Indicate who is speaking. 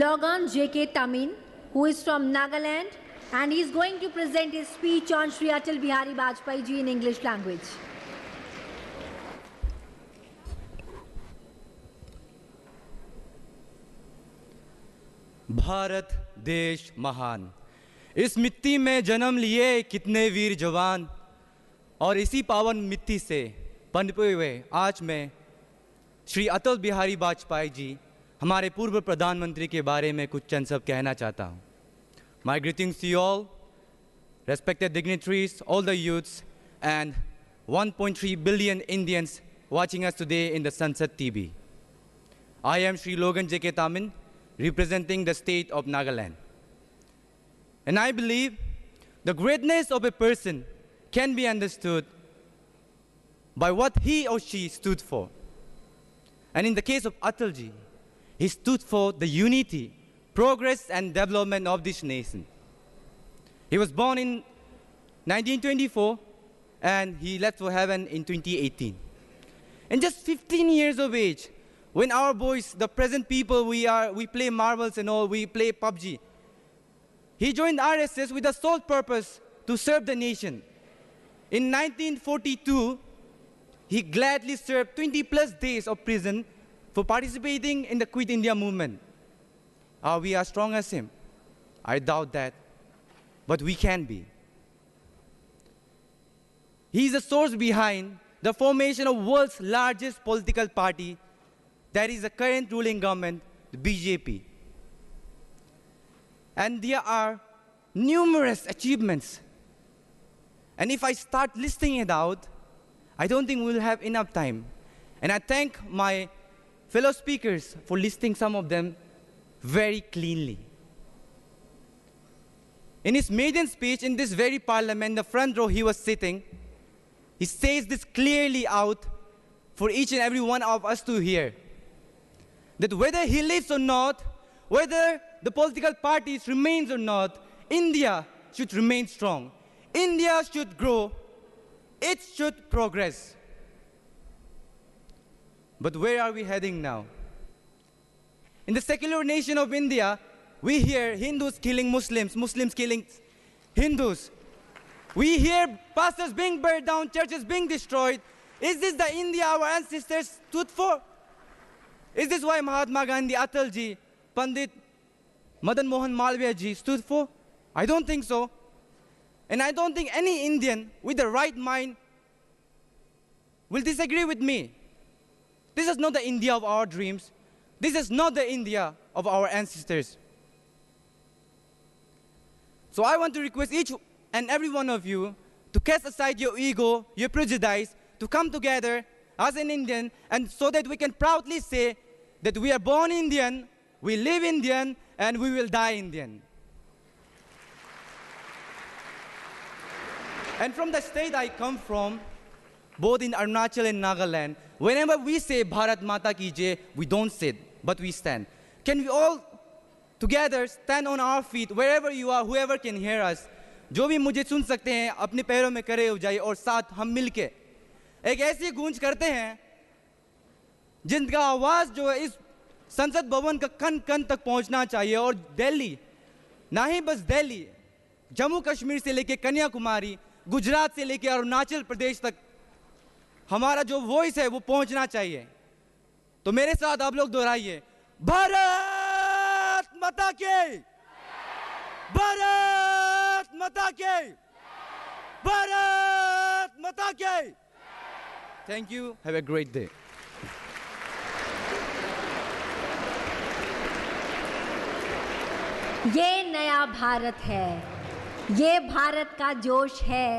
Speaker 1: Logan J.K. Tamin, who is from Nagaland, and he is going to present his speech on Shri Atal Bihari Vajpayee ji in English language.
Speaker 2: Bharat देश महान, इस मिट्टी में जन्म लिए कितने वीर जवान, और इसी पावन मिट्टी से पनपे हुए आज मैं श्री अटल बिहारी वाजपेयी जी हमारे पूर्व प्रधानमंत्री के बारे में कुछ चंद शब्द कहना चाहता हूँ. My greetings to you all, respected dignitaries, all the youths, and 1.3 billion Indians watching us today in the Sunset TV. I am Shri Logan J.K. Tamin, representing the state of Nagaland. And I believe the greatness of a person can be understood by what he or she stood for. And in the case of Atalji, he stood for the unity, progress and development of this nation. He was born in 1924 and he left for heaven in 2018. And just 15 years of age, when our boys, the present people, we play marbles and all, we play PUBG, he joined RSS with the sole purpose to serve the nation. In 1942, he gladly served 20 plus days of prison for participating in the Quit India movement. Are we as strong as him? I doubt that, but we can be. He is the source behind the formation of world's largest political party, that is the current ruling government, the BJP. And there are numerous achievements. And if I start listing it out, I don't think we'll have enough time. And I thank my fellow speakers for listing some of them very cleanly. In his maiden speech in this very parliament, the front row he was sitting, he says this clearly out for each and every one of us to hear, that whether he lives or not, whether the political parties remains or not, India should remain strong. India should grow. It should progress. But where are we heading now? In the secular nation of India, we hear Hindus killing Muslims, Muslims killing Hindus. We hear pastors being burned down, churches being destroyed. Is this the India our ancestors stood for? Is this why Mahatma Gandhi, Atalji, Pandit Madan Mohan Malviya ji stood for? I don't think so. And I don't think any Indian with the right mind will disagree with me. This is not the India of our dreams. This is not the India of our ancestors. So I want to request each and every one of you to cast aside your ego, your prejudice, to come together as an Indian, and so that we can proudly say that we are born Indian, we live Indian, and we will die Indian. And from the state I come from, both in Arunachal and Nagaland, whenever we say Bharat Mata Ki Jai, we don't sit, but we stand. Can we all together stand on our feet, wherever you are, whoever can hear us? जो भी मुझे सुन सकते हैं, अपने पैरों में खड़े हो जाइए और साथ हम मिलके एक ऐसी गूंज करते हैं जिनका आवाज जो है इस संसद भवन का कन कन तक पहुंचना चाहिए. और दिल्ली, ना ही बस दिल्ली, जम्मू कश्मीर से लेके कन्याकुमारी, गुजरात से लेके अरुणाचल प्रदेश तक हमारा जो वॉइस है वो पहुंचना चाहिए. तो मेरे साथ आप लोग दोहराइए, भारत माता की, भारत माता की, भारत माता की. Thank you. Have a great day.
Speaker 1: ये नया भारत है, ये भारत का जोश है.